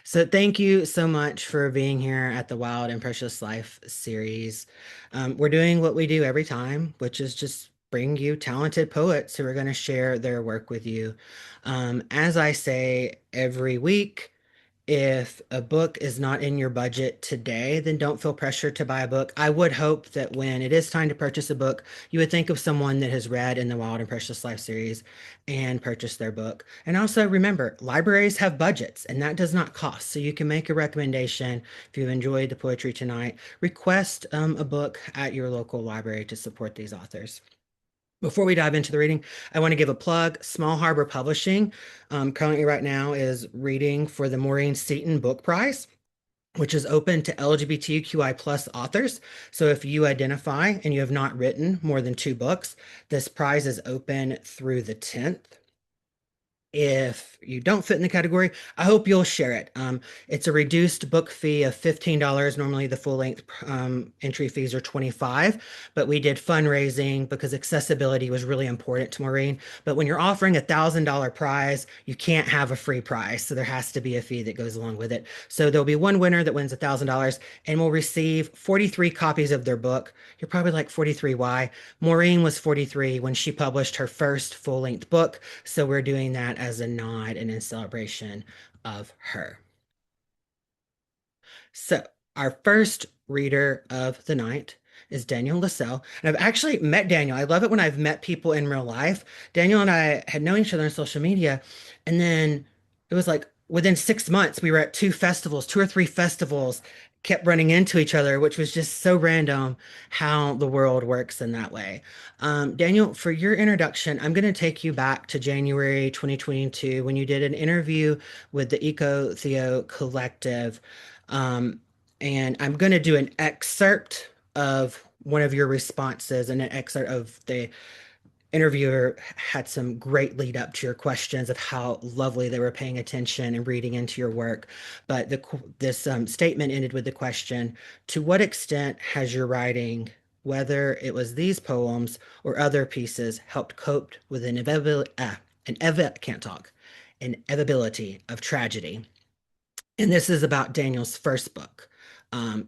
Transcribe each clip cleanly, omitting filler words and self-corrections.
So thank you so much for being here at the Wild and Precious Life series. We're doing what we do every time, which is just bring you talented poets who are going to share their work with you. As I say every week, if a book is not in your budget today, then don't feel pressure to buy a book. I would hope that when it is time to purchase a book, you would think of someone that has read in the Wild and Precious Life series and purchase their book. And also remember, libraries have budgets and that does not cost. So you can make a recommendation if you've enjoyed the poetry tonight. Request a book at your local library to support these authors. Before we dive into the reading, I want to give a plug. Small Harbor Publishing currently right now is reading for the Maureen Seaton Book Prize, which is open to LGBTQI plus authors. So if you identify and you have not written more than two books, this prize is open through the 10th. If you don't fit in the category, I hope you'll share it. It's a reduced book fee of $15. Normally, the full length entry fees are $25, but we did fundraising because accessibility was really important to Maureen. But when you're offering $1,000 prize, you can't have a free prize. So there has to be a fee that goes along with it. So there'll be one winner that wins $1,000 and will receive 43 copies of their book. You're probably like 43, why? Maureen was 43 when she published her first full length book. So we're doing that as a nod and in celebration of her. So our first reader of the night is Daniel Lassell. And I've actually met Daniel. I love it when I've met people in real life. Daniel and I had known each other on social media. And then it was like within 6 months, we were at two festivals, two or three festivals, kept running into each other, which was just so random how the world works in that way. Daniel, for your introduction, I'm going to take you back to January 2022 when you did an interview with the Eco Theo Collective. Um, and I'm going to do an excerpt of one of your responses and an excerpt of the interviewer had some great lead up to your questions of how lovely they were paying attention and reading into your work. But this statement ended with the question, to what extent has your writing, whether it was these poems or other pieces, helped cope with can't talk, inevitability of tragedy? And this is about Daniel's first book,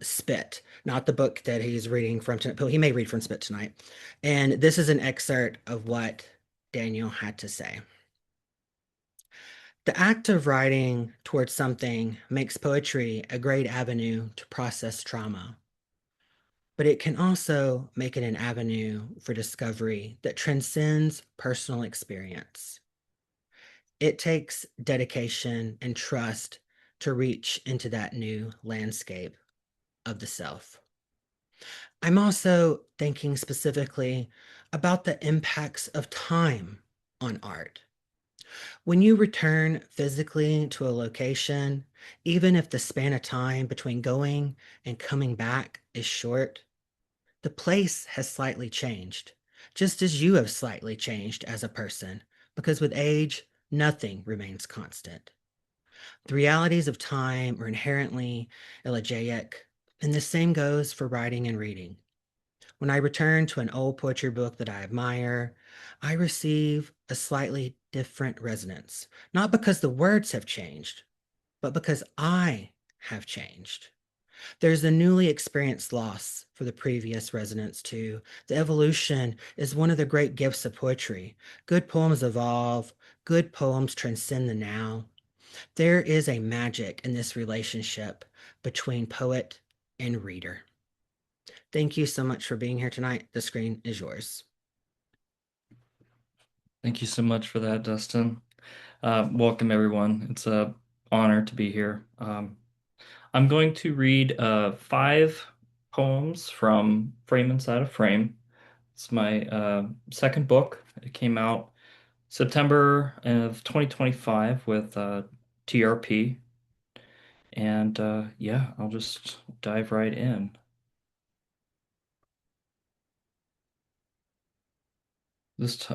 Spit, not the book that he's reading from tonight. He may read from Spit tonight. And this is an excerpt of what Daniel had to say. The act of writing towards something makes poetry a great avenue to process trauma, but it can also make it an avenue for discovery that transcends personal experience. It takes dedication and trust to reach into that new landscape of the self. I'm also thinking specifically about the impacts of time on art. When you return physically to a location, even if the span of time between going and coming back is short, the place has slightly changed, just as you have slightly changed as a person, because with age, nothing remains constant. The realities of time are inherently elegiac, and the same goes for writing and reading. When I return to an old poetry book that I admire, I receive a slightly different resonance, not because the words have changed, but because I have changed. There's a newly experienced loss for the previous resonance, too. The evolution is one of the great gifts of poetry. Good poems evolve, good poems transcend the now. There is a magic in this relationship between poet and reader. Thank you so much for being here tonight. The screen is yours. Thank you so much for that, Dustin. Welcome, everyone. It's a honor to be here. I'm going to read five poems from Frame Inside a Frame. It's my second book. It came out September of 2025 with TRP. And yeah, I'll just dive right in. This t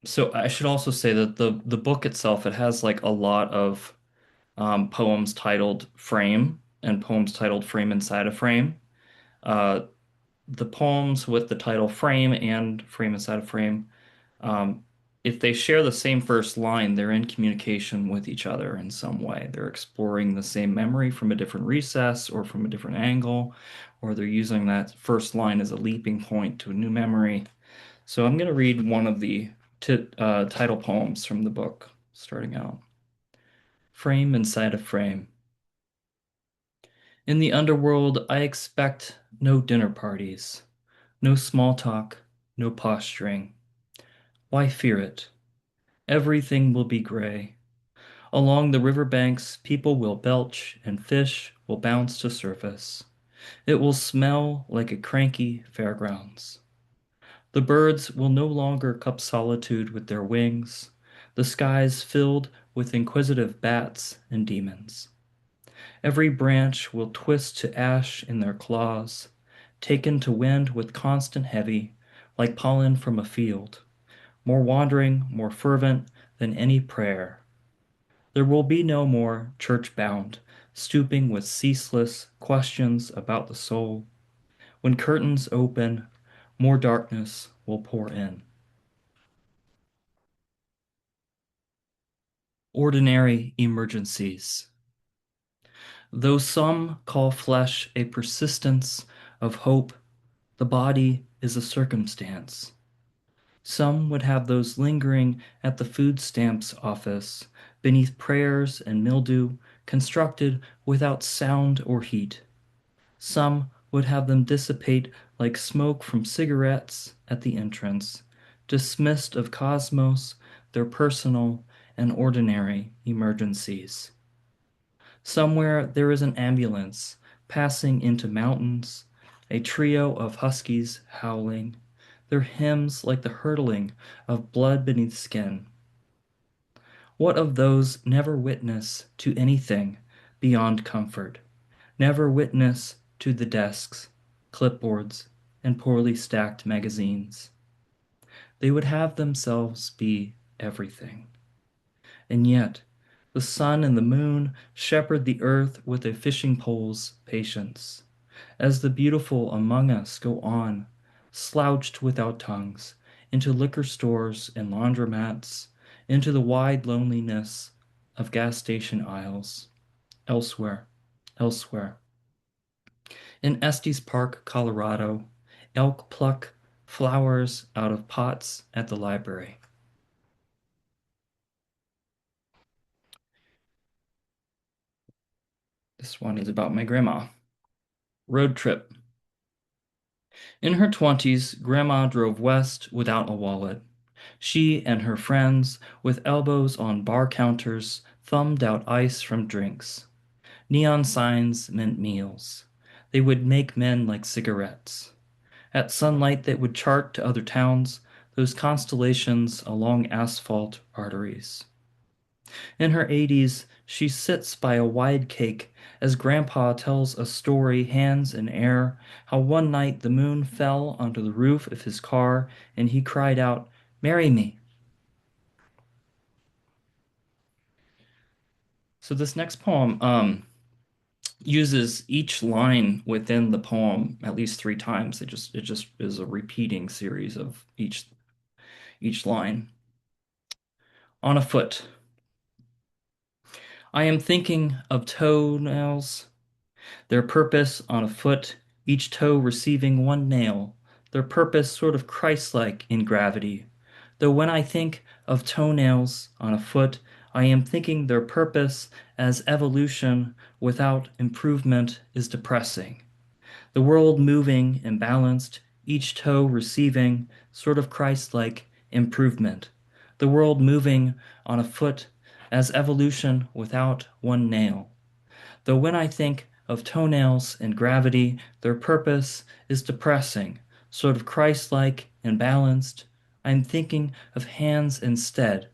so I should also say that the book itself, it has like a lot of poems titled Frame and poems titled Frame Inside a Frame. Uh, the poems with the title Frame and Frame Inside a Frame. if they share the same first line, they're in communication with each other in some way. They're exploring the same memory from a different recess or from a different angle, or they're using that first line as a leaping point to a new memory. So I'm going to read one of the title poems from the book, starting out. Frame inside a frame. In the underworld, I expect no dinner parties, no small talk, no posturing. Why fear it? Everything will be gray. Along the river banks, people will belch and fish will bounce to surface. It will smell like a cranky fairgrounds. The birds will no longer cup solitude with their wings, the skies filled with inquisitive bats and demons. Every branch will twist to ash in their claws, taken to wind with constant heavy, like pollen from a field, more wandering, more fervent than any prayer. There will be no more church-bound, stooping with ceaseless questions about the soul. When curtains open, more darkness will pour in. Ordinary emergencies. Though some call flesh a persistence of hope, the body is a circumstance. Some would have those lingering at the food stamps office, beneath prayers and mildew, constructed without sound or heat. Some would have them dissipate like smoke from cigarettes at the entrance, dismissed of cosmos, their personal and ordinary emergencies. Somewhere there is an ambulance passing into mountains, a trio of huskies howling, their hymns like the hurtling of blood beneath skin. What of those never witness to anything beyond comfort, never witness to the desks, clipboards, and poorly stacked magazines? They would have themselves be everything. And yet, the sun and the moon shepherd the earth with a fishing pole's patience, as the beautiful among us go on, slouched without tongues, into liquor stores and laundromats, into the wide loneliness of gas station aisles, elsewhere, elsewhere. In Estes Park, Colorado, elk pluck flowers out of pots at the library. This one is about my grandma. Road trip. In her 20s, Grandma drove west without a wallet. She and her friends, with elbows on bar counters, thumbed out ice from drinks. Neon signs meant meals. They would make men like cigarettes. At sunlight that would chart to other towns, those constellations along asphalt arteries. In her 80s, she sits by a wide cake as Grandpa tells a story, hands in air, how one night the moon fell onto the roof of his car and he cried out, "Marry me." So this next poem uses each line within the poem at least three times. It just is a repeating series of each line. On a foot. I am thinking of toenails, their purpose on a foot, each toe receiving one nail, their purpose sort of Christ-like in gravity. Though when I think of toenails on a foot, I am thinking their purpose as evolution without improvement is depressing. The world moving and balanced, each toe receiving sort of Christ-like improvement. The world moving on a foot as evolution without one nail. Though when I think of toenails and gravity, their purpose is depressing, sort of Christ-like and balanced. I'm thinking of hands instead,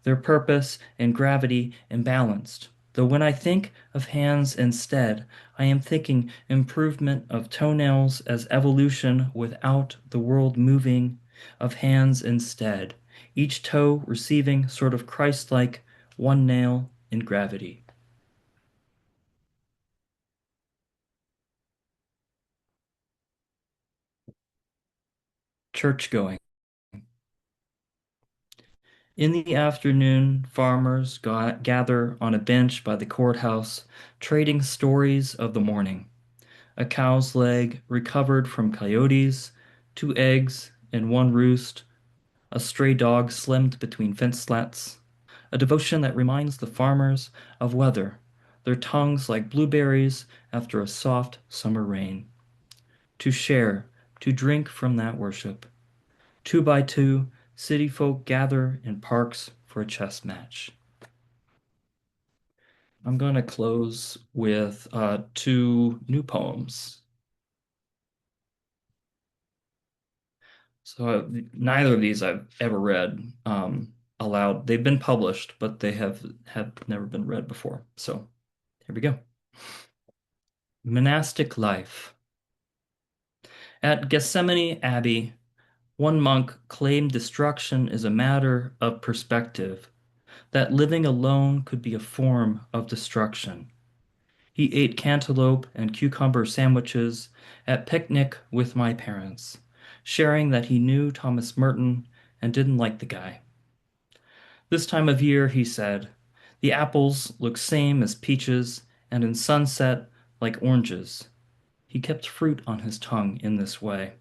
their purpose and gravity imbalanced. Though when I think of hands instead, I am thinking improvement of toenails as evolution without the world moving, of hands instead, each toe receiving sort of Christ-like one nail in gravity. Church going. In the afternoon, farmers gather on a bench by the courthouse, trading stories of the morning. A cow's leg recovered from coyotes, 2 eggs in one roost, a stray dog slimmed between fence slats, a devotion that reminds the farmers of weather, their tongues like blueberries after a soft summer rain. To share, to drink from that worship. 2 by 2, city folk gather in parks for a chess match. I'm going to close with 2 new poems. So neither of these I've ever read aloud. They've been published, but they have never been read before. So here we go. Monastic life. At Gethsemane Abbey, one monk claimed destruction is a matter of perspective, that living alone could be a form of destruction. He ate cantaloupe and cucumber sandwiches at picnic with my parents, sharing that he knew Thomas Merton and didn't like the guy. This time of year, he said, the apples look same as peaches and in sunset like oranges. He kept fruit on his tongue in this way,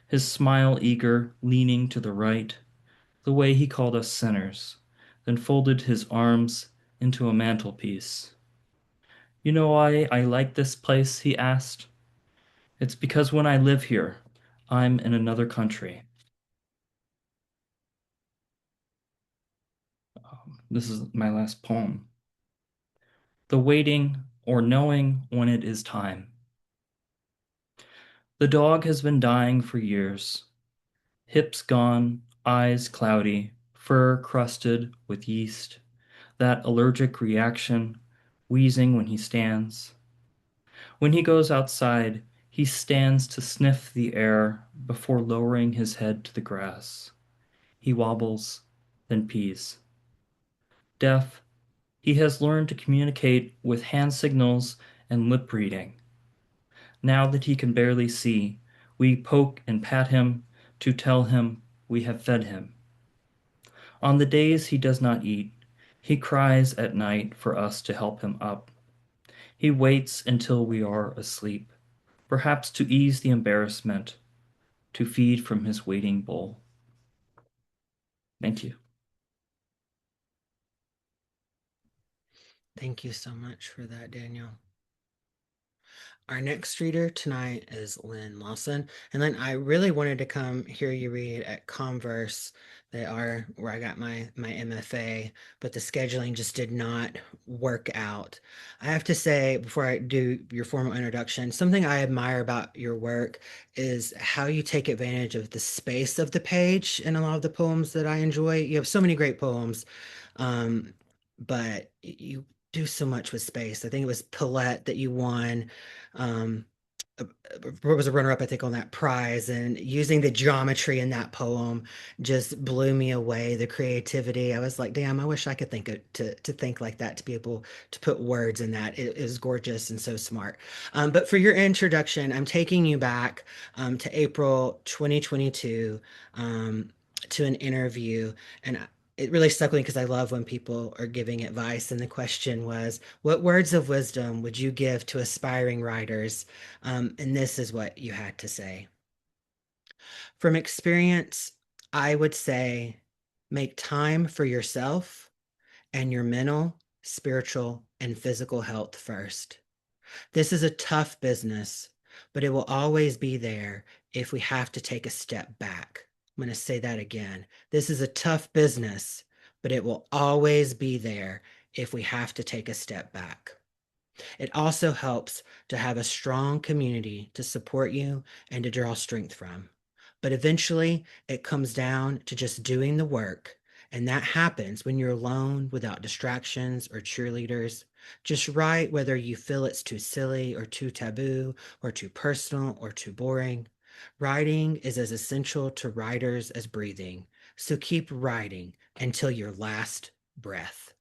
his smile eager, leaning to the right, the way he called us sinners, then folded his arms into a mantelpiece. You know why I like this place? He asked. It's because when I live here, I'm in another country. This is my last poem. The waiting or knowing when it is time. The dog has been dying for years. Hips gone, eyes cloudy, fur crusted with yeast. That allergic reaction, wheezing when he stands. When he goes outside, he stands to sniff the air before lowering his head to the grass. He wobbles, then pees. Deaf, he has learned to communicate with hand signals and lip reading. Now that he can barely see, we poke and pat him to tell him we have fed him. On the days he does not eat, he cries at night for us to help him up. He waits until we are asleep, perhaps to ease the embarrassment, to feed from his waiting bowl. Thank you. Thank you so much for that, Daniel. Our next reader tonight is Lynn Lawson. And Lynn, I really wanted to come hear you read at Converse. They are where I got my MFA, but the scheduling just did not work out. I have to say, before I do your formal introduction, something I admire about your work is how you take advantage of the space of the page in a lot of the poems that I enjoy. You have so many great poems, um, but you do so much with space. I think it was Paulette that you won. Um, uh, was a runner-up, I think, on that prize, and using the geometry in that poem just blew me away. The creativity, I was like, damn, I wish I could to think like that, to be able to put words in that. It is gorgeous and so smart. But for your introduction, I'm taking you back to April 2022 um, to an interview, and it really stuck with me because I love when people are giving advice. And the question was, what words of wisdom would you give to aspiring writers? And this is what you had to say. From experience, I would say make time for yourself and your mental, spiritual, and physical health first. This is a tough business, but it will always be there if we have to take a step back. I'm going to say that again. This is a tough business, but it will always be there if we have to take a step back. It also helps to have a strong community to support you and to draw strength from. But eventually, it comes down to just doing the work. And that happens when you're alone without distractions or cheerleaders. Just write whether you feel it's too silly or too taboo or too personal or too boring. Writing is as essential to writers as breathing. So keep writing until your last breath.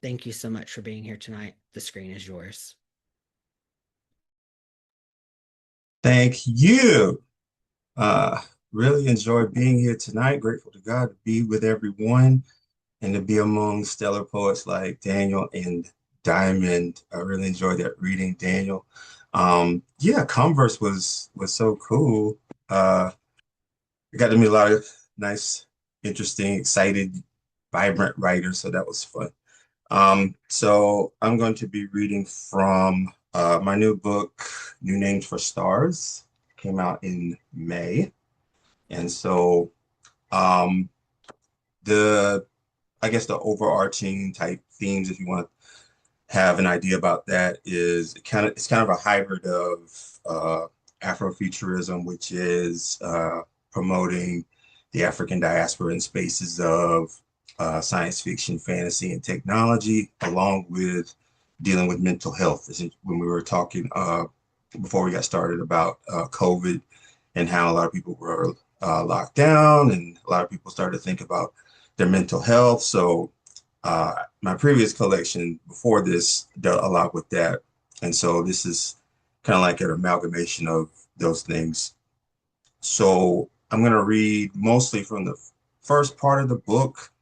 Thank you so much for being here tonight. The screen is yours. Thank you. Uh, really enjoyed being here tonight. Grateful to God to be with everyone. and to be among stellar poets like Daniel and Diamond. I really enjoyed that reading, Daniel. Yeah, Converse was so cool. I got to meet a lot of nice, interesting, excited, vibrant writers, so that was fun. So I'm going to be reading from my new book, New Names for Stars, came out in May. And so um, the I guess the overarching type themes, if you want to have an idea about that, is it's kind of a hybrid of Afrofuturism, which is promoting the African diaspora in spaces of science fiction, fantasy, and technology, along with dealing with mental health. When we were talking before we got started about COVID and how a lot of people were locked down and a lot of people started to think about their mental health. So my previous collection before this dealt a lot with that. And so this is kind of like an amalgamation of those things. So I'm going to read mostly from the first part of the book,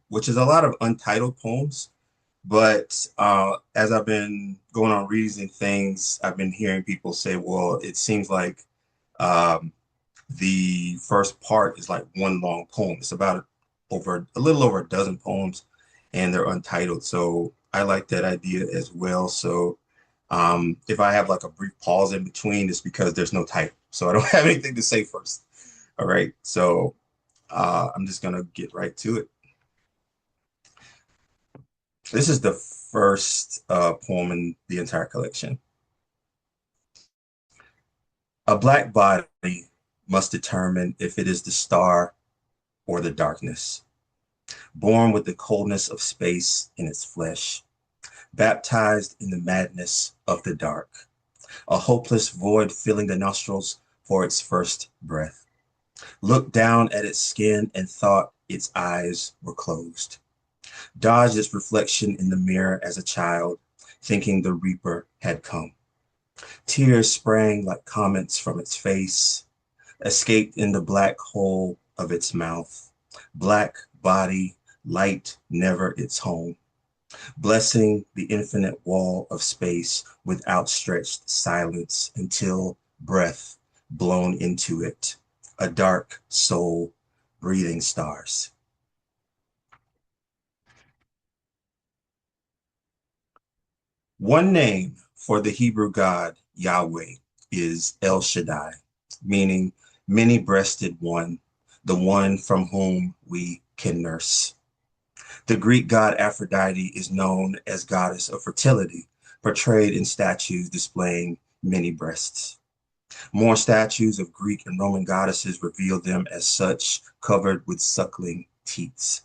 which is a lot of untitled poems. But as I've been going on readings and things, I've been hearing people say, well, it seems like um, the first part is like one long poem. It's about over a little over a dozen poems, and they're untitled. So I like that idea as well. So if I have like a brief pause in between, it's because there's no title. So I don't have anything to say first. All right. So I'm just gonna get right to it. This is the first poem in the entire collection. A black body must determine if it is the star or the darkness, born with the coldness of space in its flesh, baptized in the madness of the dark, a hopeless void filling the nostrils for its first breath. Looked down at its skin and thought its eyes were closed. Dodged its reflection in the mirror as a child, thinking the reaper had come. Tears sprang like comets from its face, escaped in the black hole of its mouth. Black body, light never its home, blessing the infinite wall of space with outstretched silence until breath blown into it, a dark soul breathing stars. One name for the Hebrew God Yahweh is El Shaddai, meaning many-breasted one, the one from whom we can nurse. The Greek god Aphrodite is known as goddess of fertility, portrayed in statues displaying many breasts. More statues of Greek and Roman goddesses reveal them as such, covered with suckling teats.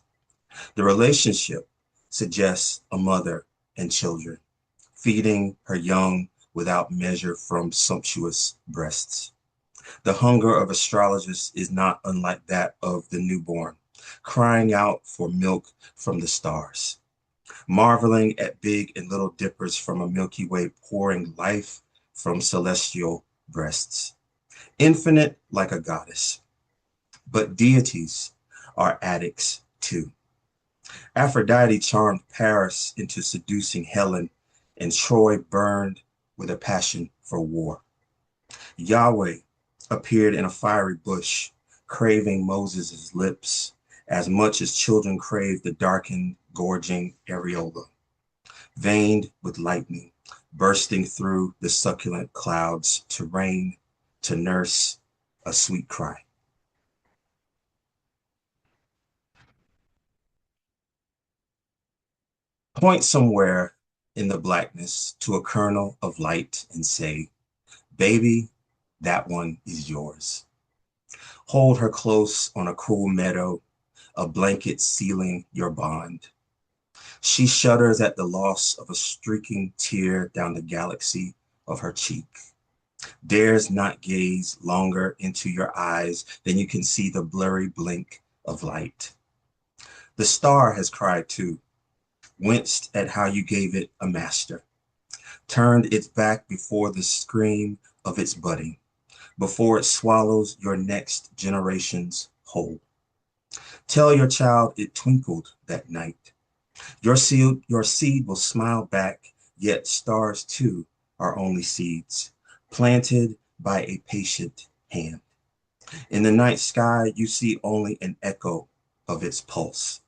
The relationship suggests a mother and children, feeding her young without measure from sumptuous breasts. The hunger of astrologists is not unlike that of the newborn, crying out for milk from the stars, marveling at big and little dippers from a Milky Way pouring life from celestial breasts. Infinite like a goddess, but deities are addicts too. Aphrodite charmed Paris into seducing Helen, and Troy burned with a passion for war. Yahweh appeared in a fiery bush, craving Moses' lips as much as children crave the darkened, gorging areola, veined with lightning, bursting through the succulent clouds to rain, to nurse a sweet cry. Point somewhere in the blackness to a kernel of light and say, baby, that one is yours. Hold her close on a cool meadow, a blanket sealing your bond. She shudders at the loss of a streaking tear down the galaxy of her cheek. Dares not gaze longer into your eyes than you can see the blurry blink of light. The star has cried too, winced at how you gave it a master, turned its back before the scream of its budding, before it swallows your next generation's whole. Tell your child it twinkled that night. Your seed will smile back, yet stars too are only seeds, planted by a patient hand. In the night sky, you see only an echo of its pulse,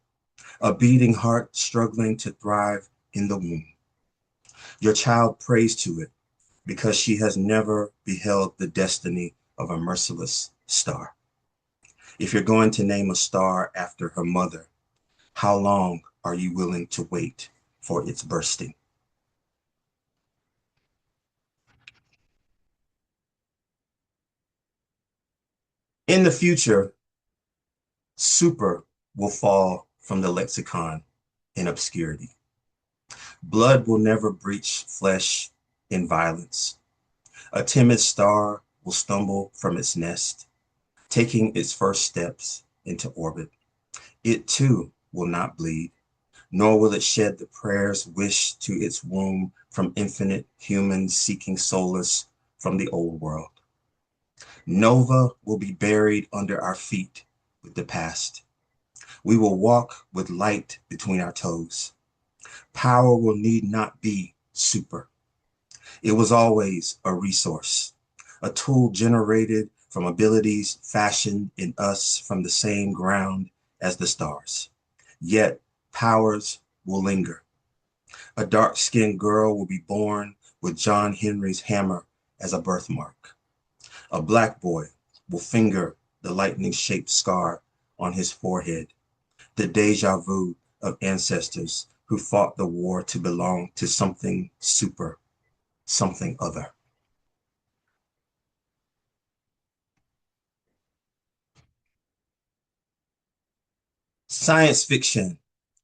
a beating heart struggling to thrive in the womb. Your child prays to it because she has never beheld the destiny of a merciless star. If you're going to name a star after her mother, how long are you willing to wait for its bursting? In the future, super will fall from the lexicon in obscurity. Blood will never breach flesh in violence. A timid star will stumble from its nest, taking its first steps into orbit. It too will not bleed, nor will it shed the prayers wished to its womb from infinite humans seeking solace from the old world. Nova will be buried under our feet with the past. We will walk with light between our toes. Power will need not be super. It was always a resource, a tool generated from abilities fashioned in us from the same ground as the stars. Yet powers will linger. A dark-skinned girl will be born with John Henry's hammer as a birthmark. A black boy will finger the lightning-shaped scar on his forehead, the deja vu of ancestors who fought the war to belong to something super, something other. Science fiction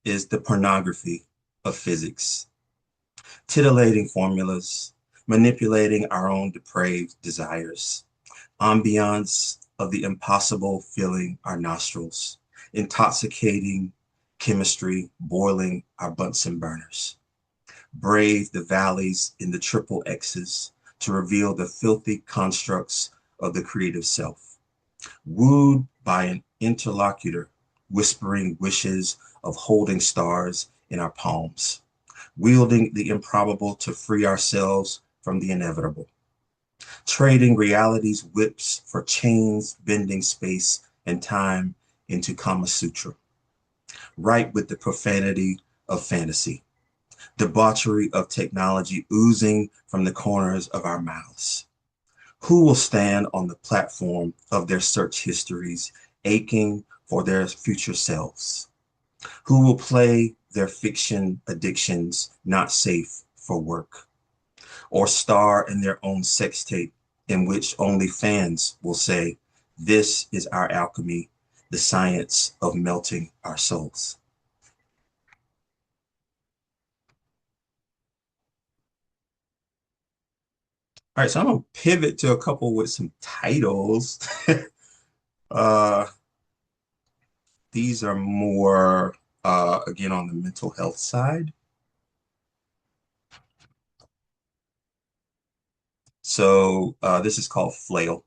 is the pornography of physics, titillating formulas, manipulating our own depraved desires, ambiance of the impossible filling our nostrils, intoxicating chemistry boiling our Bunsen burners. Brave the valleys in the triple X's to reveal the filthy constructs of the creative self. Wooed by an interlocutor whispering wishes of holding stars in our palms, wielding the improbable to free ourselves from the inevitable, trading reality's whips for chains bending space and time into Kama Sutra, right with the profanity of fantasy, debauchery of technology oozing from the corners of our mouths. Who will stand on the platform of their search histories, aching for their future selves? Who will play their fiction addictions not safe for work, or star in their own sex tape in which only fans will say, "This is our alchemy, the science of melting our souls." All right, so I'm gonna pivot to a couple with some titles. uh, these are more, again, on the mental health side. So this is called Flail.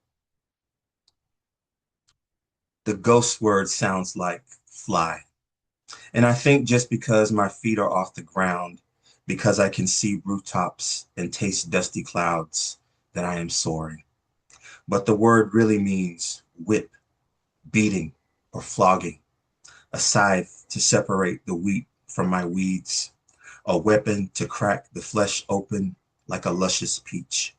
The ghost word sounds like fly. And I think just because my feet are off the ground, because I can see rooftops and taste dusty clouds, that I am soaring. But the word really means whip, beating, or flogging, a scythe to separate the wheat from my weeds, a weapon to crack the flesh open like a luscious peach.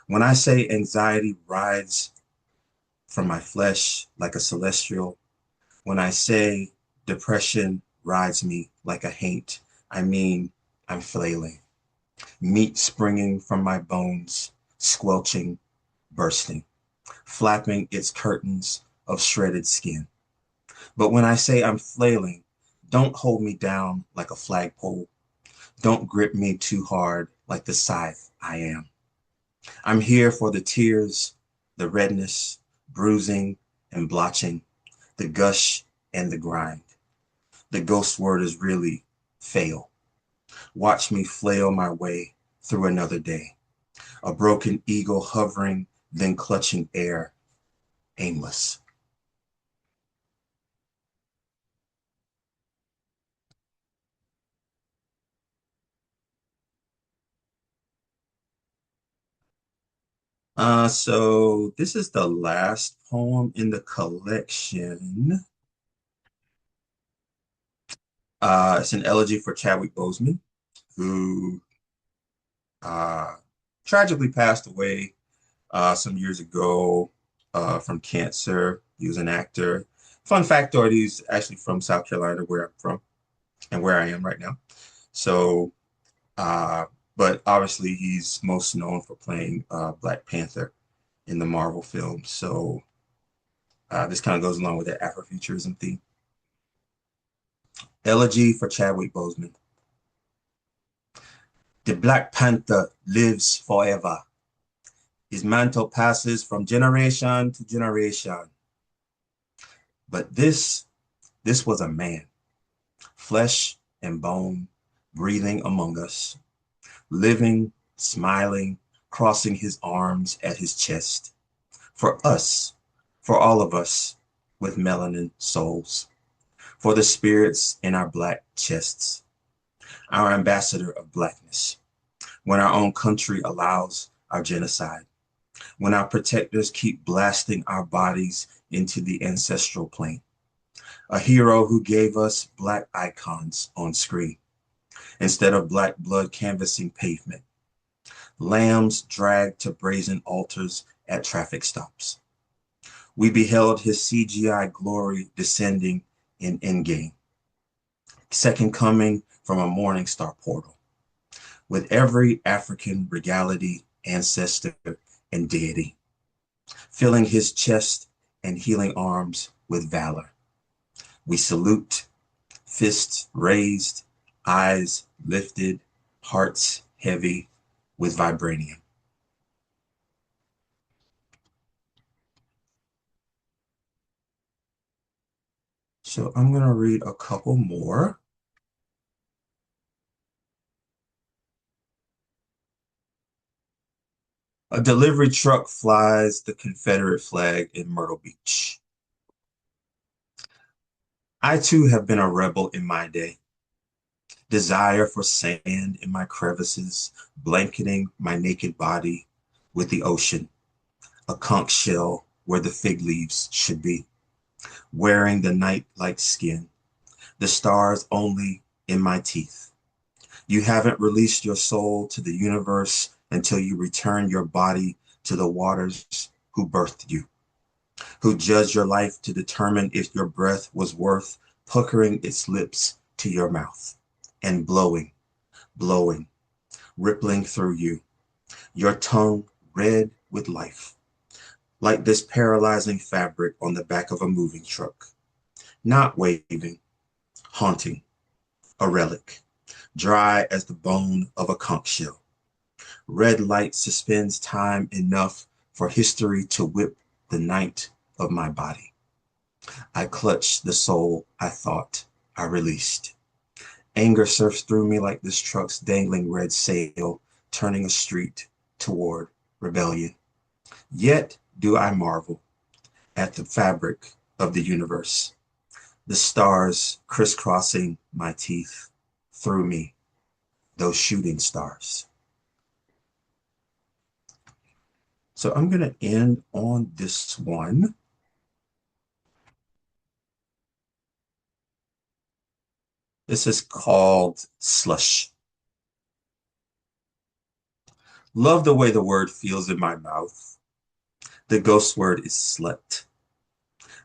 When I say anxiety rides from my flesh like a celestial, when I say depression rides me like a haint, I mean I'm flailing, meat springing from my bones, squelching, bursting, flapping its curtains of shredded skin. But when I say I'm flailing, don't hold me down like a flagpole. Don't grip me too hard like the scythe I am. I'm here for the tears, the redness, bruising and blotching, the gush and the grind. The ghost word is really fail. Watch me flail my way through another day. A broken eagle hovering, then clutching air, aimless. So this is the last poem in the collection. It's an elegy for Chadwick Boseman, who uh, tragically passed away some years ago from cancer. He was an actor. Fun factoid, he's actually from South Carolina, where I'm from and where I am right now. So, uh, but obviously he's most known for playing Black Panther in the Marvel film. So this kind of goes along with the Afrofuturism theme. Elegy for Chadwick Boseman. The Black Panther lives forever. His mantle passes from generation to generation. But this was a man, flesh and bone, breathing among us, living, smiling, crossing his arms at his chest. For us, for all of us with melanin souls, for the spirits in our black chests, our ambassador of blackness, when our own country allows our genocide, when our protectors keep blasting our bodies into the ancestral plane. A hero who gave us black icons on screen instead of black blood canvassing pavement. Lambs dragged to brazen altars at traffic stops. We beheld his CGI glory descending in Endgame, second coming from a morning star portal, with every African regality, ancestor, and deity, filling his chest and healing arms with valor. We salute, fists raised, eyes lifted, hearts heavy with vibranium. So I'm going to read a couple more. A delivery truck flies the Confederate flag in Myrtle Beach. I too have been a rebel in my day. Desire for sand in my crevices, blanketing my naked body with the ocean, a conch shell where the fig leaves should be, wearing the night like skin, the stars only in my teeth. You haven't released your soul to the universe until you return your body to the waters who birthed you, who judged your life to determine if your breath was worth puckering its lips to your mouth and blowing, blowing, rippling through you, your tongue red with life, like this paralyzing fabric on the back of a moving truck, not waving, haunting, a relic, dry as the bone of a conch shell. Red light suspends time enough for history to whip the night of my body. I clutch the soul I thought I released. Anger surfs through me like this truck's dangling red sail, turning a street toward rebellion. Yet do I marvel at the fabric of the universe, the stars crisscrossing my teeth through me, those shooting stars. So I'm going to end on this one. This is called Slush. Love the way the word feels in my mouth. The ghost word is slut.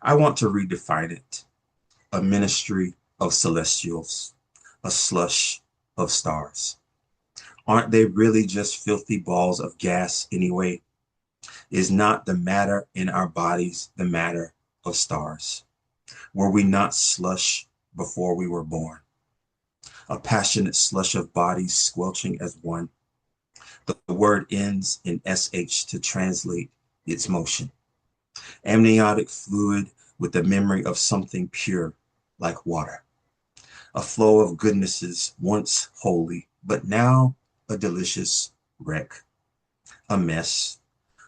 I want to redefine it. A ministry of celestials, a slush of stars. Aren't they really just filthy balls of gas anyway? Is not the matter in our bodies the matter of stars? Were we not slush before we were born? A passionate slush of bodies squelching as one. The word ends in sh to translate its motion. Amniotic fluid with the memory of something pure like water. A flow of goodnesses once holy, but now a delicious wreck. A mess,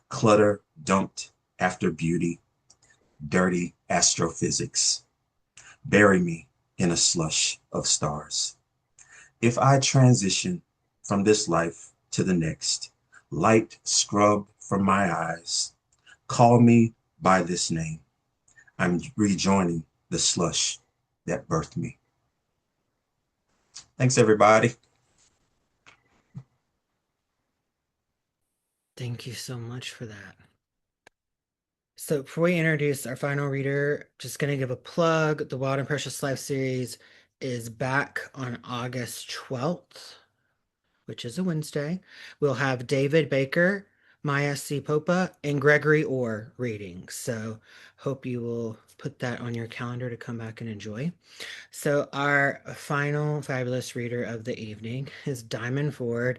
clutter dumped after beauty, dirty astrophysics. Bury me in a slush of stars. If I transition from this life to the next, light scrubbed from my eyes. Call me by this name. I'm rejoining the slush that birthed me. Thanks, everybody. Thank you so much for that. So before we introduce our final reader, just going to give a plug. The Wild and Precious Life series is back on August 12th, which is a Wednesday. We'll have David Baker, Maya C. Popa, and Gregory Orr reading. So hope you will put that on your calendar to come back and enjoy. So, our final fabulous reader of the evening is Diamond Forde.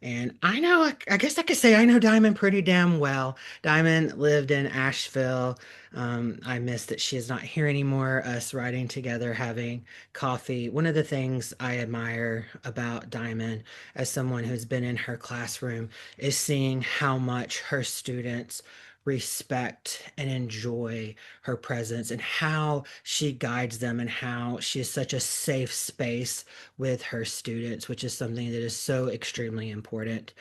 And I guess I could say I know Diamond pretty damn well. Diamond lived in Asheville. I miss that she is not here anymore, us riding together, having coffee. One of the things I admire about Diamond, as someone who's been in her classroom, is seeing how much her students respect and enjoy her presence and how she guides them and how she is such a safe space with her students, which is something that is so extremely important.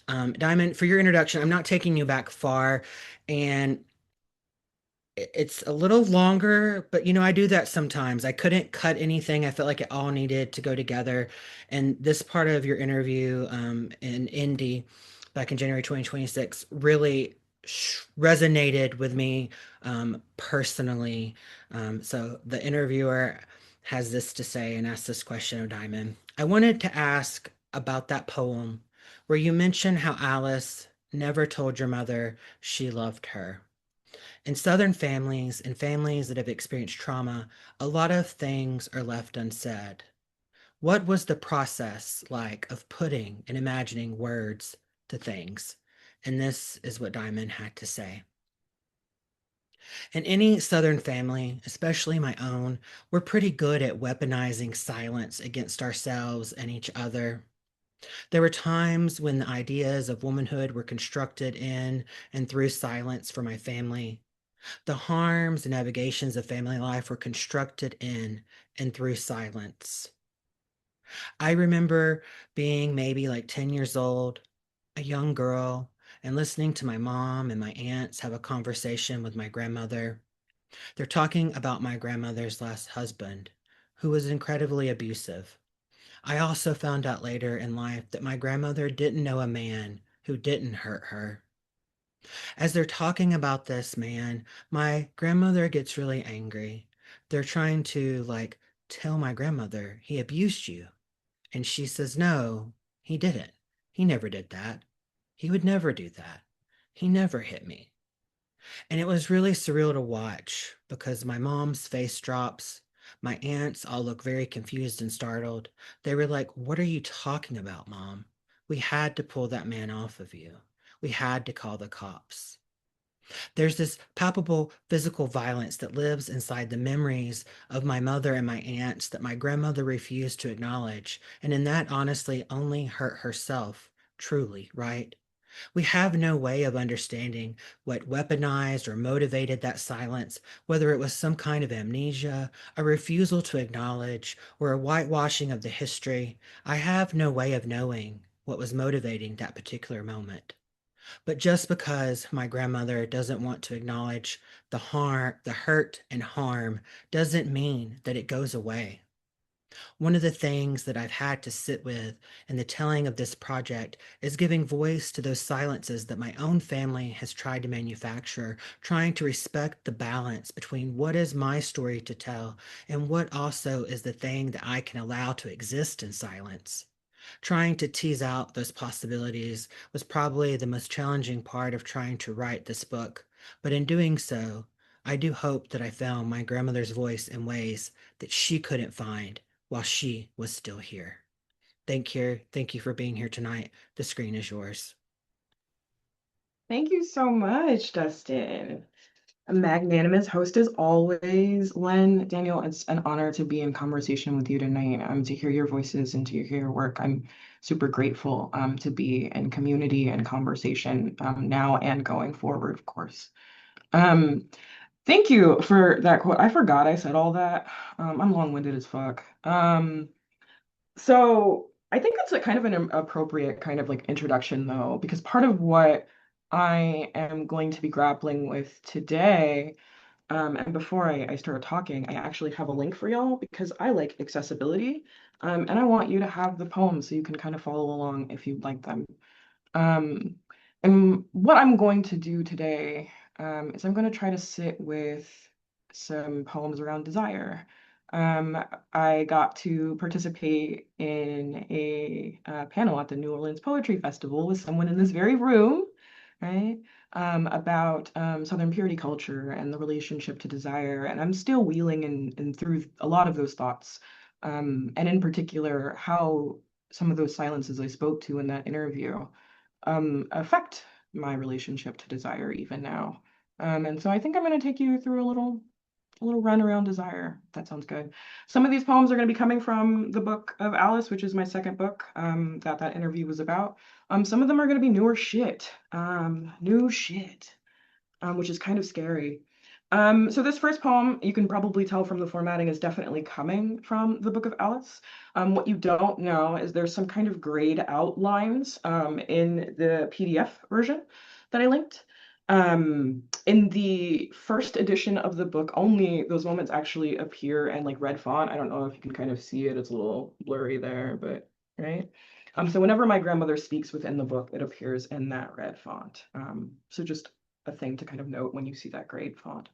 Diamond, for your introduction, I'm not taking you back far, and it's a little longer, but I do that sometimes. I couldn't cut anything. I felt like it all needed to go together. And this part of your interview in Indy back in January 2026 really resonated with me personally. So the interviewer has this to say and asked this question of Diamond. I wanted to ask about that poem where you mention how Alice never told your mother she loved her. In Southern families and families that have experienced trauma, a lot of things are left unsaid. What was the process like of putting and imagining words to things? And this is what Diamond had to say. In any Southern family, especially my own, we're pretty good at weaponizing silence against ourselves and each other. There were times when the ideas of womanhood were constructed in and through silence for my family. The harms and navigations of family life were constructed in and through silence. I remember being maybe like 10 years old, a young girl, and listening to my mom and my aunts have a conversation with my grandmother. They're talking about my grandmother's last husband, who was incredibly abusive. I also found out later in life that my grandmother didn't know a man who didn't hurt her. As they're talking about this man, my grandmother gets really angry. They're trying to tell my grandmother he abused you. And she says, no, he didn't. He never did that. He would never do that. He never hit me. And it was really surreal to watch because my mom's face drops. My aunts all look very confused and startled. They were like, what are you talking about, Mom? We had to pull that man off of you. We had to call the cops. There's this palpable physical violence that lives inside the memories of my mother and my aunts that my grandmother refused to acknowledge, and in that honestly only hurt herself, truly, right? We have no way of understanding what weaponized or motivated that silence, whether it was some kind of amnesia, a refusal to acknowledge, or a whitewashing of the history. I have no way of knowing what was motivating that particular moment. But just because my grandmother doesn't want to acknowledge the harm, the hurt and harm doesn't mean that it goes away. One of the things that I've had to sit with in the telling of this project is giving voice to those silences that my own family has tried to manufacture, trying to respect the balance between what is my story to tell and what also is the thing that I can allow to exist in silence. Trying to tease out those possibilities was probably the most challenging part of trying to write this book, but in doing so, I do hope that I found my grandmother's voice in ways that she couldn't find while she was still here. Thank you for being here tonight. The screen is yours. Thank you so much, Dustin. A magnanimous host as always. Len, Daniel, it's an honor to be in conversation with you tonight, to hear your voices and to hear your work. I'm super grateful to be in community and conversation now and going forward, of course. Um, Thank you for that quote. I forgot I said all that. I'm long-winded as fuck. So I think that's a kind of an appropriate kind of like introduction though, because part of what I am going to be grappling with today. And before I start talking, I actually have a link for y'all because I like accessibility. And I want you to have the poem so you can kind of follow along if you'd like them. Um, and what I'm going to do today is I'm going to try to sit with some poems around desire. Um, I got to participate in a panel at the New Orleans Poetry Festival with someone in this very room, right? About Southern purity culture and the relationship to desire. And I'm still wheeling and through a lot of those thoughts. And in particular, how some of those silences I spoke to in that interview affect my relationship to desire even now. And so I think I'm going to take you through a little run around desire. That sounds good. Some of these poems are going to be coming from the book of Alice, which is my second book that interview was about. Some of them are going to be newer shit, new shit, which is kind of scary. So this first poem, you can probably tell from the formatting, is definitely coming from the Book of Alice. What you don't know is there's some kind of grayed outlines in the PDF version that I linked. In the first edition of the book, only those moments actually appear in like red font. I don't know if you can kind of see it. It's a little blurry there, but right. So whenever my grandmother speaks within the book, it appears in that red font. So just a thing to kind of note when you see that grade font.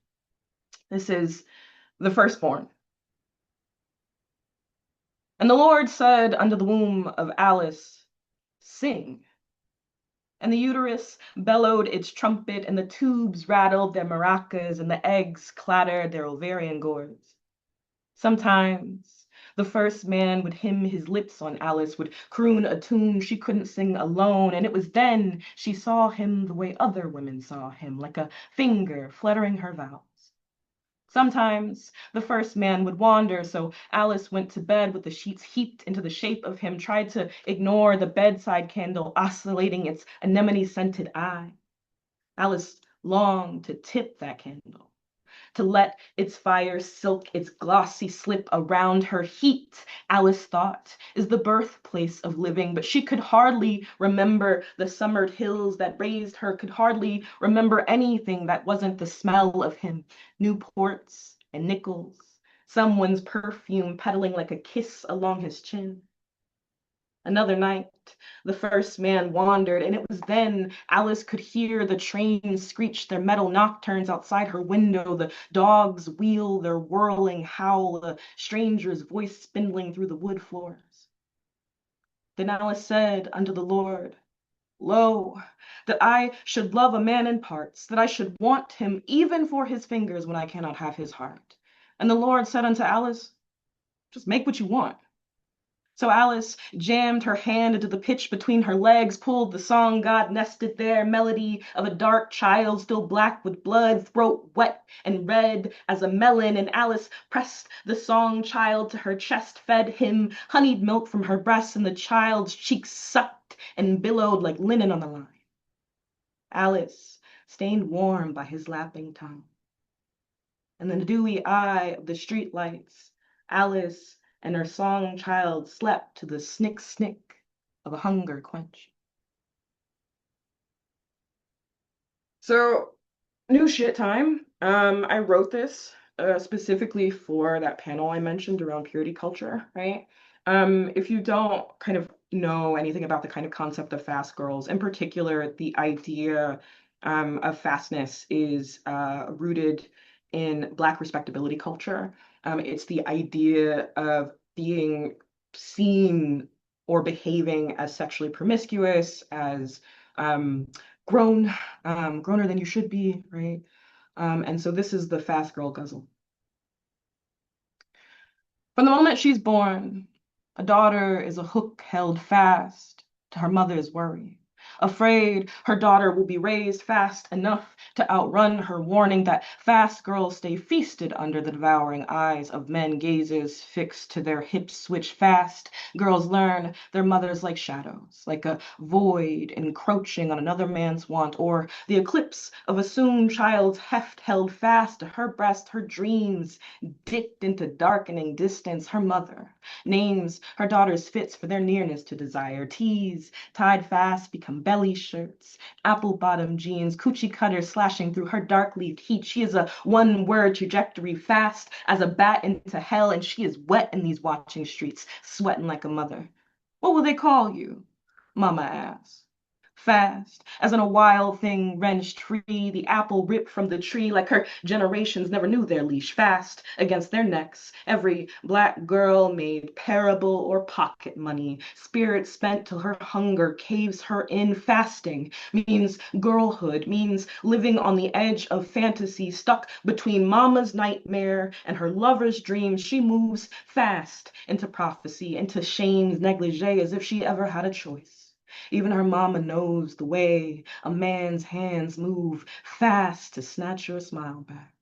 This is the firstborn. And the Lord said unto the womb of Alice, sing. And the uterus bellowed its trumpet, and the tubes rattled their maracas, and the eggs clattered their ovarian gourds. Sometimes the first man would hymn his lips on Alice, would croon a tune she couldn't sing alone, and it was then she saw him the way other women saw him, like a finger fluttering her vows. Sometimes the first man would wander, so Alice went to bed with the sheets heaped into the shape of him, tried to ignore the bedside candle oscillating its anemone-scented eye. Alice longed to tip that candle, to let its fire silk its glossy slip around her. Heat, Alice thought, is the birthplace of living, but she could hardly remember the summered hills that raised her, could hardly remember anything that wasn't the smell of him. Newports and nickels, someone's perfume pedaling like a kiss along his chin. Another night, the first man wandered, and it was then Alice could hear the trains screech their metal nocturnes outside her window, the dogs wheel their whirling howl, the stranger's voice spindling through the wood floors. Then Alice said unto the Lord, lo, that I should love a man in parts, that I should want him even for his fingers when I cannot have his heart. And the Lord said unto Alice, just make what you want. So Alice jammed her hand into the pitch between her legs, pulled the song God nested there, melody of a dark child still black with blood, throat wet and red as a melon, and Alice pressed the song child to her chest, fed him honeyed milk from her breast, and the child's cheeks sucked and billowed like linen on the line. Alice stained warm by his lapping tongue. And the dewy eye of the street lights, Alice and her song child slept to the snick snick of a hunger quench. So, new shit time. I wrote this specifically for that panel I mentioned around purity culture, right? If you don't kind of know anything about the kind of concept of fast girls, in particular, the idea of fastness is rooted in Black respectability culture. It's the idea of being seen or behaving as sexually promiscuous, as grown, growner than you should be, right? And so this is the fast girl guzzle. From the moment she's born, a daughter is a hook held fast to her mother's worry. Afraid her daughter will be raised fast enough to outrun her warning that fast girls stay feasted under the devouring eyes of men, gazes fixed to their hips switch fast. Girls learn their mothers like shadows, like a void encroaching on another man's want, or the eclipse of a soon child's heft held fast to her breast, her dreams dipped into darkening distance. Her mother names her daughter's fits for their nearness to desire. Teas tied fast become belly shirts, apple-bottom jeans, coochie cutters slashing through her dark-leaved heat. She is a one-word trajectory fast as a bat into hell, and she is wet in these watching streets, sweating like a mother. What will they call you? Mama asks. Fast, as in a wild thing wrenched free, the apple ripped from the tree like her generations never knew their leash. Fast against their necks, every black girl made parable or pocket money, spirit spent till her hunger caves her in. Fasting means girlhood, means living on the edge of fantasy, stuck between mama's nightmare and her lover's dream. She moves fast into prophecy, into shame's negligee, as if she ever had a choice. Even her mama knows the way a man's hands move fast to snatch her smile back.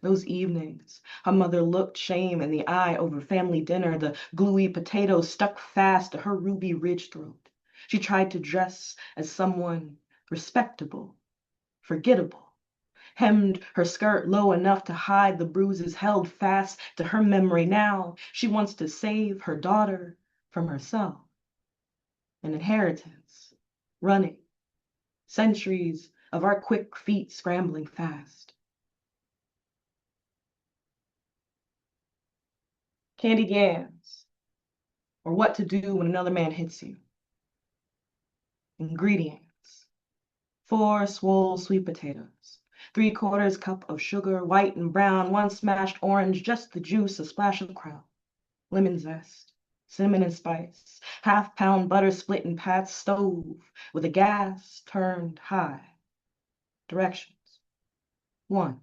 Those evenings, her mother looked shame in the eye over family dinner, the gluey potatoes stuck fast to her ruby ridged throat. She tried to dress as someone respectable, forgettable, hemmed her skirt low enough to hide the bruises held fast to her memory. Now she wants to save her daughter from herself. An inheritance, running, centuries of our quick feet scrambling fast. Candied yams, or what to do when another man hits you. Ingredients: 4 swole sweet potatoes, 3/4 cup of sugar, white and brown, 1 smashed orange, just the juice, a splash of crown, lemon zest, cinnamon and spice, 1/2 pound butter split in pats, stove with the gas turned high. Directions: 1.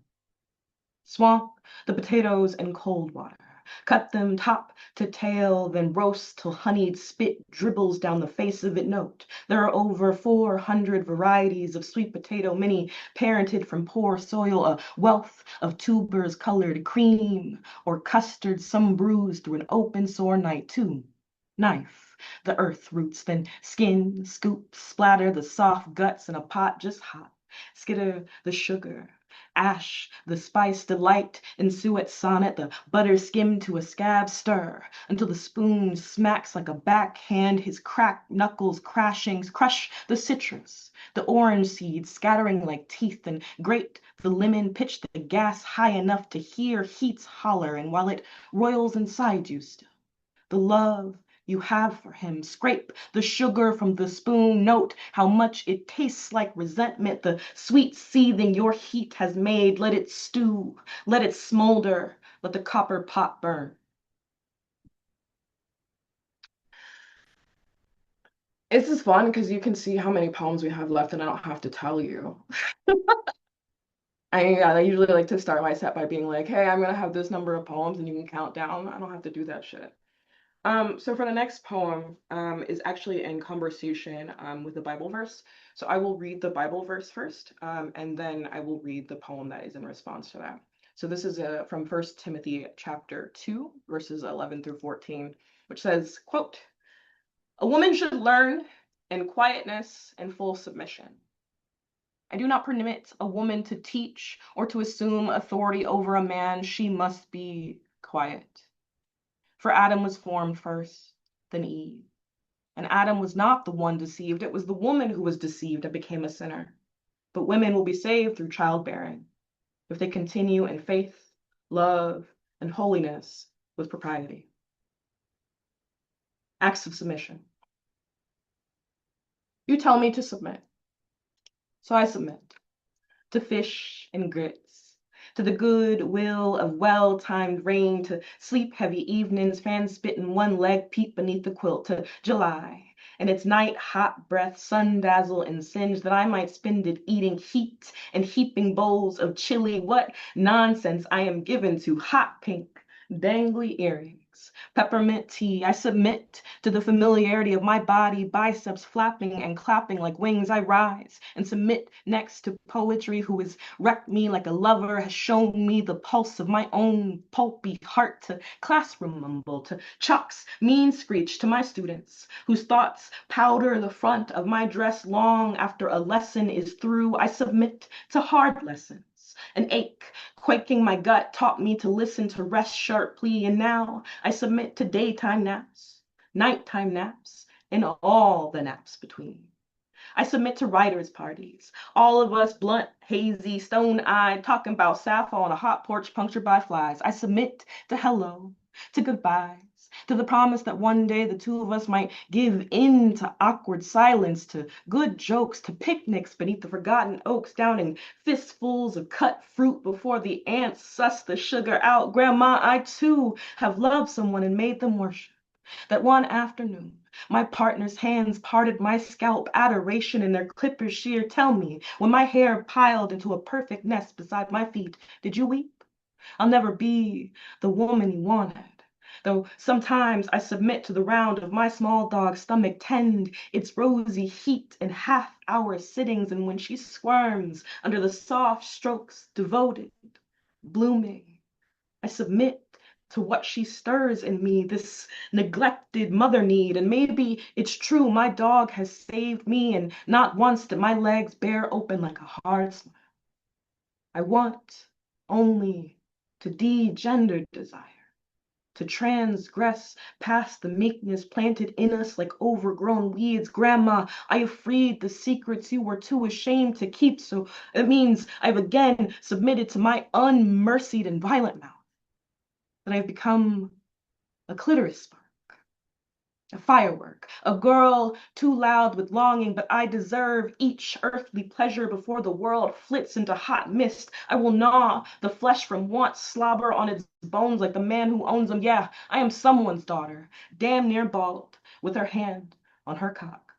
Swamp the potatoes in cold water. Cut them top to tail, then roast till honeyed spit dribbles down the face of it. Note, there are over 400 varieties of sweet potato, many parented from poor soil, a wealth of tubers colored cream or custard, some bruised through an open sore night. 2. Knife the earth roots, then skin, scoop, splatter the soft guts in a pot just hot. Skitter the sugar, ash the spice, delight in suet sonnet, the butter skim to a scab, stir until the spoon smacks like a backhand, his cracked knuckles crashing. Crush the citrus, the orange seeds scattering like teeth, and grate the lemon. Pitch the gas high enough to hear heat's holler, and while it roils inside you still, the love you have for him. Scrape the sugar from the spoon. Note how much it tastes like resentment, the sweet seething your heat has made. Let it stew, let it smolder, let the copper pot burn. This is fun because you can see how many poems we have left, and I don't have to tell you. I usually like to start my set by being like, hey, I'm gonna have this number of poems and you can count down. I don't have to do that shit. So for the next poem is actually in conversation with the Bible verse. So I will read the Bible verse first, and then I will read the poem that is in response to that. So this is from 1 Timothy chapter 2, verses 11 through 14, which says, quote, "A woman should learn in quietness and full submission. I do not permit a woman to teach or to assume authority over a man. She must be quiet. For Adam was formed first, then Eve. And Adam was not the one deceived. It was the woman who was deceived and became a sinner. But women will be saved through childbearing if they continue in faith, love, and holiness with propriety." Acts of submission. You tell me to submit, so I submit. To fish and grits, to the good will of well-timed rain, to sleep-heavy evenings, fan spit in one leg, peep beneath the quilt, to July and its night-hot breath, sun-dazzle and singe, that I might spend it eating heat and heaping bowls of chili. What nonsense I am given to hot pink, dangly earrings. Peppermint tea. I submit to the familiarity of my body, biceps flapping and clapping like wings. I rise and submit next to poetry, who has wrecked me like a lover, has shown me the pulse of my own pulpy heart, to classroom mumble, to Chuck's mean screech, to my students, whose thoughts powder the front of my dress long after a lesson is through. I submit to hard lessons. An ache quaking my gut taught me to listen to rest sharply, and now I submit to daytime naps, nighttime naps, and all the naps between. I submit to writers' parties. All of us blunt, hazy, stone-eyed, talking about Sappho on a hot porch punctured by flies. I submit to hello, to goodbyes, to the promise that one day the two of us might give in to awkward silence, to good jokes, to picnics beneath the forgotten oaks, downing fistfuls of cut fruit before the ants suss the sugar out. Grandma, I too have loved someone and made them worship. That one afternoon, my partner's hands parted my scalp, adoration in their clippers sheer. Tell me, when my hair piled into a perfect nest beside my feet, did you weep? I'll never be the woman you wanted. Though sometimes I submit to the round of my small dog's stomach, tend its rosy heat in half-hour sittings, and when she squirms under the soft strokes, devoted, blooming, I submit to what she stirs in me, this neglected mother need. And maybe it's true, my dog has saved me, and not once did my legs bear open like a hard smile. I want only to de-gender desire, to transgress past the meekness planted in us like overgrown weeds. Grandma, I have freed the secrets you were too ashamed to keep, so it means I've again submitted to my unmercied and violent mouth, that I've become a clitoris spark, a firework, a girl too loud with longing, but I deserve each earthly pleasure before the world flits into hot mist. I will gnaw the flesh from want, slobber on its bones like the man who owns them. Yeah, I am someone's daughter, damn near bald, with her hand on her cock.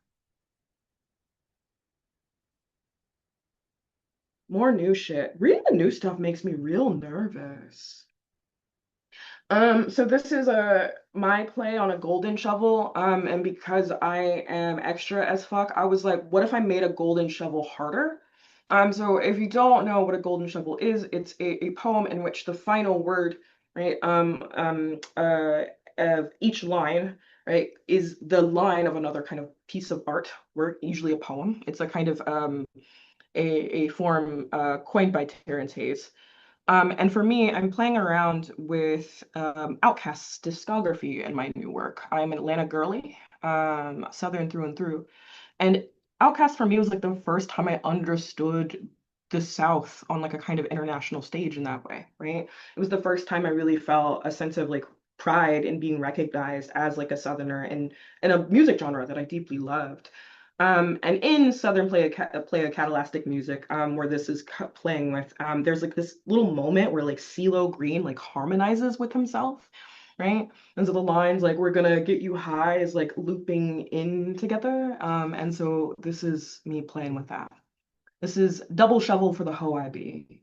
More new shit. Reading the new stuff makes me real nervous. So this is my play on a golden shovel. And because I am extra as fuck, I was like, what if I made a golden shovel harder? So if you don't know what a golden shovel is, it's a poem in which the final word, right, of each line, right, is the line of another kind of piece of art, word, usually a poem. It's a kind of a form coined by Terence Hayes. And for me, I'm playing around with Outkast's discography in my new work. I'm an Atlanta girly, Southern through and through. And Outkast for me was like the first time I understood the South on like a kind of international stage in that way, right? It was the first time I really felt a sense of like pride in being recognized as like a Southerner in a music genre that I deeply loved. And in Southern play a catalastic music, where this is playing with, there's like this little moment where like CeeLo Green like harmonizes with himself, right? And so the lines like "we're gonna get you high" is like looping in together. And so this is me playing with that. This is double shovel for the hoe I be.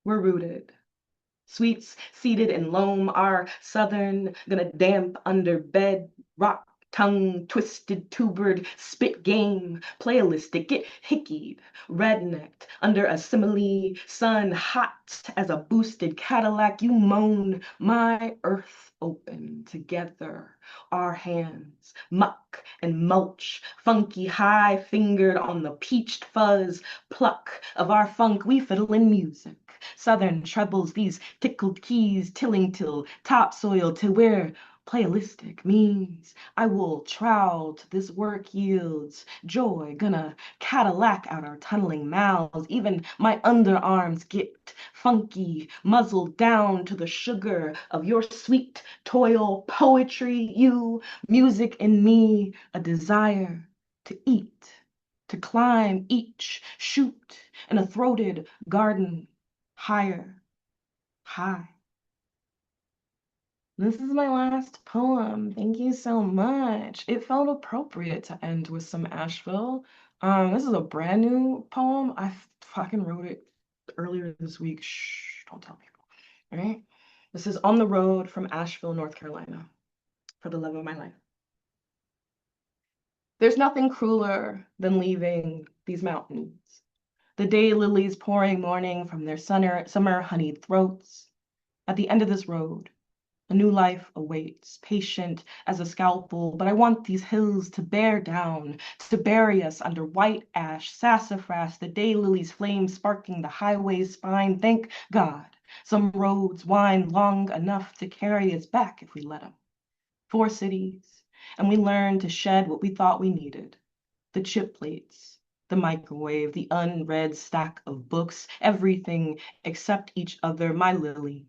We're rooted. Sweets seated in loam are southern, gonna damp under bed, rock, tongue twisted, tubered, spit game, playalistic, get hickied, rednecked, under a simile, sun hot as a boosted Cadillac. You moan, my earth open together, our hands, muck and mulch, funky high fingered on the peached fuzz, pluck of our funk, we fiddle in music. Southern trebles, these tickled keys, tilling till topsoil to where playalistic means I will trowel to this work yields joy, gonna Cadillac out our tunneling mouths. Even my underarms get funky, muzzled down to the sugar of your sweet toil, poetry, you, music in me, a desire to eat, to climb each shoot in a throated garden higher, high. This is my last poem. Thank you so much. It felt appropriate to end with some Asheville. This is a brand new poem. I fucking wrote it earlier this week. Shh, don't tell people. All right. This is On the Road from Asheville, North Carolina, for the love of my life. There's nothing crueler than leaving these mountains. The day lilies pouring morning from their summer honeyed throats. At the end of this road, a new life awaits, patient as a scalpel, but I want these hills to bear down, to bury us under white ash, sassafras, the daylilies flame sparking the highway's spine. Thank God, some roads wind long enough to carry us back if we let them. 4 cities, and we learned to shed what we thought we needed. The chip plates, the microwave, the unread stack of books, everything except each other, my Lily.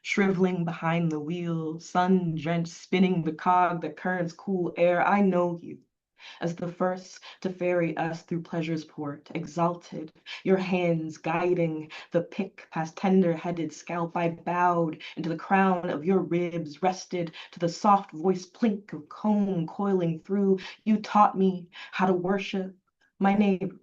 Shriveling behind the wheel, sun-drenched, spinning the cog that currents cool air, I know you as the first to ferry us through pleasure's port, exalted, your hands guiding the pick past tender-headed scalp. I bowed into the crown of your ribs, rested to the soft voiced plink of comb coiling through. You taught me how to worship my neighbors.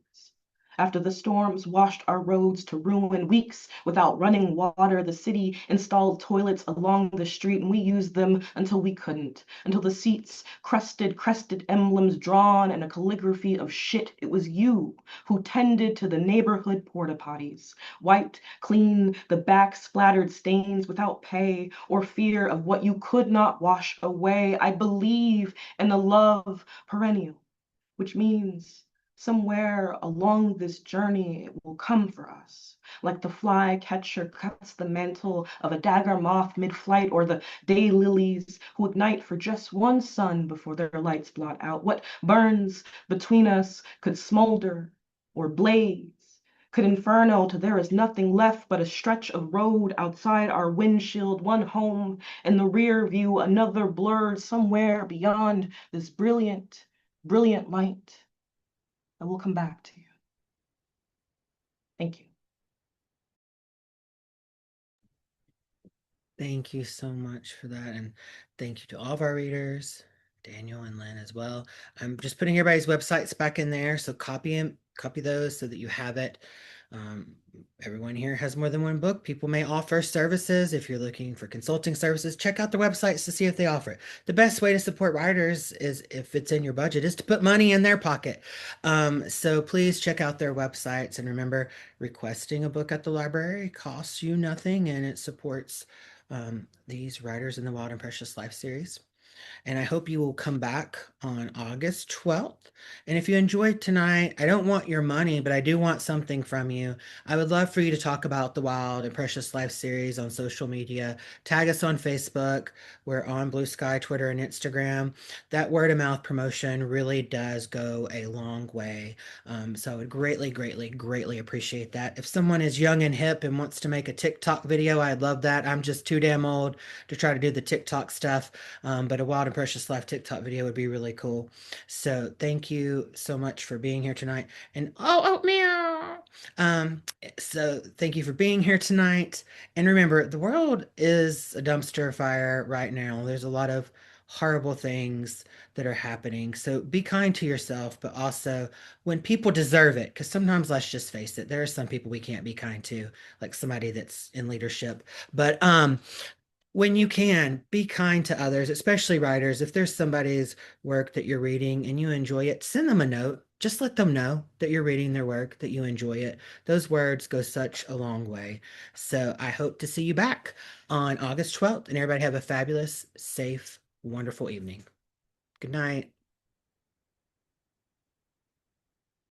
After the storms washed our roads to ruin, weeks without running water, the city installed toilets along the street, and we used them until we couldn't, until the seats crusted, crested emblems drawn in a calligraphy of shit. It was you who tended to the neighborhood porta potties, wiped clean the back splattered stains without pay or fear of what you could not wash away. I believe in a love perennial, which means somewhere along this journey it will come for us. Like the fly catcher cuts the mantle of a dagger moth mid-flight, or the daylilies who ignite for just one sun before their lights blot out. What burns between us could smolder or blaze, could inferno till there is nothing left but a stretch of road outside our windshield, one home in the rear view, another blurred somewhere beyond this brilliant, brilliant light. I will come back to you. Thank you. Thank you so much for that. And thank you to all of our readers, Daniel and Lynn as well. I'm just putting everybody's websites back in there. So copy those so that you have it. Um, Everyone here has more than one book. People may offer services. If you're looking for consulting services, check out the websites to see if they offer it. The best way to support writers is, if it's in your budget, is to put money in their pocket. So please check out their websites, and remember, requesting a book at the library costs you nothing, and it supports these Writers in the Wild and Precious Life series. And I hope you will come back on August 12th. And if you enjoyed tonight, I don't want your money, but I do want something from you. I would love for you to talk about the Wild and Precious Life series on social media. Tag us on Facebook. We're on Blue Sky, Twitter, and Instagram. That word of mouth promotion really does go a long way. So I would greatly, greatly, greatly appreciate that. If someone is young and hip and wants to make a TikTok video, I'd love that. I'm just too damn old to try to do the TikTok stuff. But a Wild and Precious Life TikTok video would be really cool. So thank you so much for being here tonight. And oh, meow. So thank you for being here tonight. And remember, the world is a dumpster fire right now. There's a lot of horrible things that are happening. So be kind to yourself, but also when people deserve it, because sometimes, let's just face it, there are some people we can't be kind to, like somebody that's in leadership. But when you can, be kind to others, especially writers. If there's somebody's work that you're reading and you enjoy it, send them a note. Just let them know that you're reading their work, that you enjoy it. Those words go such a long way. So I hope to see you back on August 12th, and everybody have a fabulous, safe, wonderful evening. Good night.